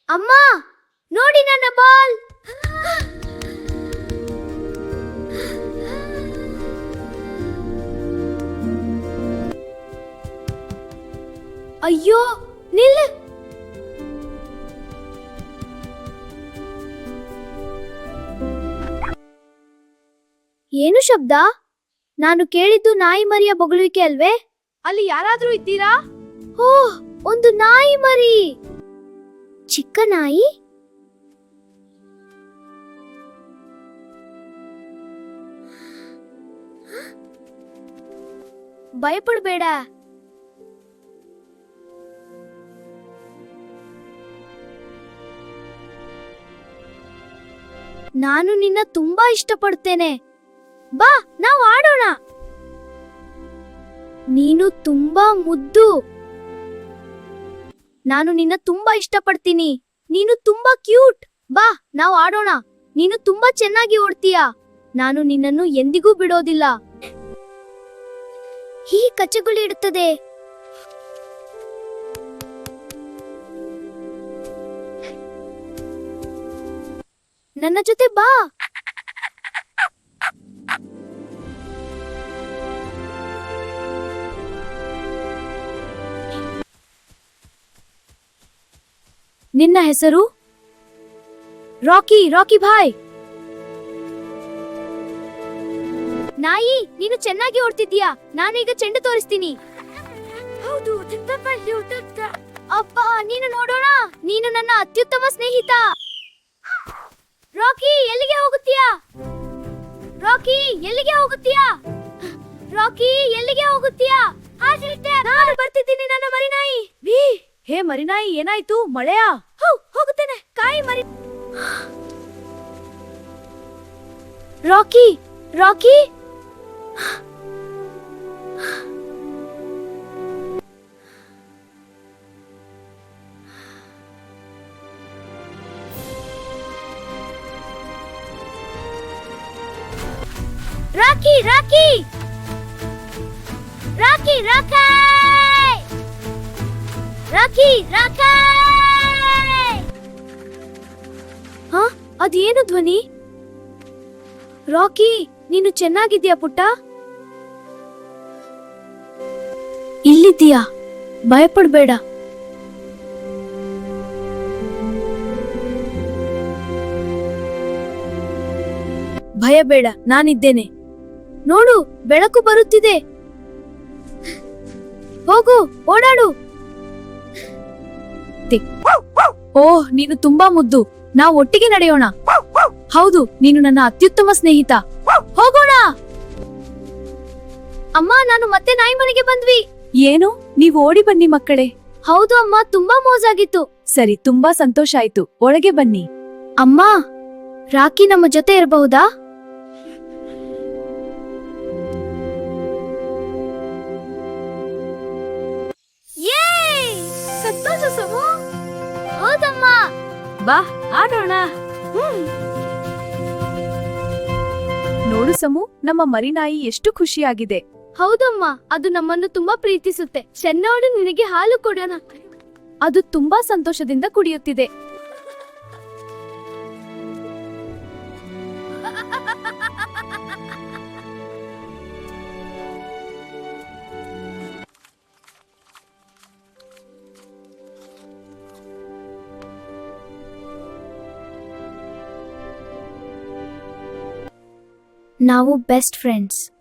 ಅಮ್ಮ, ನೋಡಿ ನನ್ನ ಬಾಲ್. ಅಯ್ಯೋ, ನಿಲ್ಲ. ಏನು ಶಬ್ದ? ನಾನು ಕೇಳಿದ್ದು ನಾಯಿ ಮರಿಯ ಬೊಗಳುವಿಕೆ ಅಲ್ವೇ? ಅಲ್ಲಿ ಯಾರಾದ್ರೂ ಇದ್ದೀರಾ? ಓಹ್, ಒಂದು ನಾಯಿ ಮರಿ. ಚಿಕ್ಕ ನಾಯಿ. ಭಯಪಡಬೇಡ. ನಾನು ನಿನ್ನ ತುಂಬಾ ಇಷ್ಟಪಡ್ತೇನೆ. ಬಾ, ನಾವು ಆಡೋಣ. ನೀನು ತುಂಬಾ ಮುದ್ದು. ನಾನು ನಿನ್ನ ತುಂಬಾ ಇಷ್ಟಪಡ್ತೀನಿ. ನೀನು ತುಂಬಾ ಕ್ಯೂಟ್. ಬಾ, ನಾವು ಆಡೋಣ. ನೀನು ತುಂಬಾ ಚೆನ್ನಾಗಿ ಓಡ್ತೀಯ. ನಾನು ನಿನ್ನನ್ನು ಎಂದಿಗೂ ಬಿಡೋದಿಲ್ಲ. ಈ ಕಚ್ಚಗುಳಿ ಇಡುತ್ತದೆ. ನನ್ನ ಜೊತೆ ಬಾ. ನಿನ್ನ ಹೆಸರು? ರಾಕಿ. ರಾಕಿ ಭಾಯ್. ನಾಯಿ, ನೀನು ಚೆನ್ನಾಗಿ ಓಡ್ತಿದ್ದೀಯಾ. ನಾನೀಗ ಚೆಂಡು ತೋರಿಸ್ತೀನಿ. ಹೌದು, ಅಪ್ಪ, ನೀನು ನೋಡೋಣ. ನೀನು ನನ್ನ ಅತ್ಯುತ್ತಮ ಸ್ನೇಹಿತ. ರಾಕಿ, ಎಲ್ಲಿಗೆ ಹೋಗುತ್ತೀಯಾ? ರಾಕಿ, ಎಲ್ಲಿಗೆ ಹೋಗುತ್ತೀಯಾ? ರಾಕಿ, ಎಲ್ಲಿಗೆ ಹೋಗುತ್ತೀಯಾ? ನಾನು ಬರ್ತಿದ್ದೀನಿ ನನ್ನ ಮರಿನಾಯಿ. ಹೇ ಮರಿನಾಯಿ, ಏನಾಯ್ತು? ಮಳೆಯಾ? ಹೋಗುತ್ತೇನೆ. ಕಾಯಿ ಮರಿ. ರಾಕಿ, ರಾಕಿ. ರಾಕಿ, ರಾಕಿ. ರಾಕಿ, ರಾಕಿ. ರಾಕಿ, ರಾಕಿ. ಹಾ, ಅದೇನು ಧ್ವನಿ? ರಾಕಿ, ನೀನು ಚೆನ್ನಾಗಿದ್ಯಾ ಪುಟ್ಟ? ಇಲ್ಲಿದ್ದೀಯಾ? ಭಯಪಡಬೇಡ. ಭಯಬೇಡ, ನಾನಿದ್ದೇನೆ. ನೋಡು, ಬೆಳಕು ಬರುತ್ತಿದೆ. ಹೋಗು, ಓಡಾಡು. ಓಹ್, ನೀನು ತುಂಬಾ ಮುದ್ದು. ನಾವು ಒಟ್ಟಿಗೆ ನಡೆಯೋಣ. ಹೌದು, ನೀನು ನನ್ನ ಅತ್ಯುತ್ತಮ ಸ್ನೇಹಿತ. ಹೋಗೋಣ. ಅಮ್ಮ, ನಾನು ಮತ್ತೆ ನಾಯಿ ಮನೆಗೆ ಬಂದ್ವಿ. ಏನು? ನೀವು ಓಡಿ ಬನ್ನಿ ಮಕ್ಕಳೇ. ಹೌದು ಅಮ್ಮ, ತುಂಬಾ ಮೋಜಾಗಿತ್ತು. ಸರಿ, ತುಂಬಾ ಸಂತೋಷ ಆಯ್ತು. ಒಳಗೆ ಬನ್ನಿ. ಅಮ್ಮ, ರಾಕಿ ನಮ್ಮ ಜೊತೆ ಇರಬಹುದಾ? ಸಂತೋಷ ಸಮು. ಹೌದಮ್ಮ. ಬಾ, ಆಡೋಣ. ನೋಡು ಸಮು, ನಮ್ಮ ಮರಿನಾಯಿ ಎಷ್ಟು ಖುಷಿಯಾಗಿದೆ. ಹೌದಮ್ಮ, ಅದು ನಮ್ಮನ್ನು ತುಂಬಾ ಪ್ರೀತಿಸುತ್ತೆ. ಚೆನ್ನೋಡು, ನಿನಗೆ ಹಾಲು ಕೊಡೋಣ. ಅದು ತುಂಬಾ ಸಂತೋಷದಿಂದ ಕುಡಿಯುತ್ತಿದೆ. ನಾವು ಬೆಸ್ಟ್ ಫ್ರೆಂಡ್ಸ್.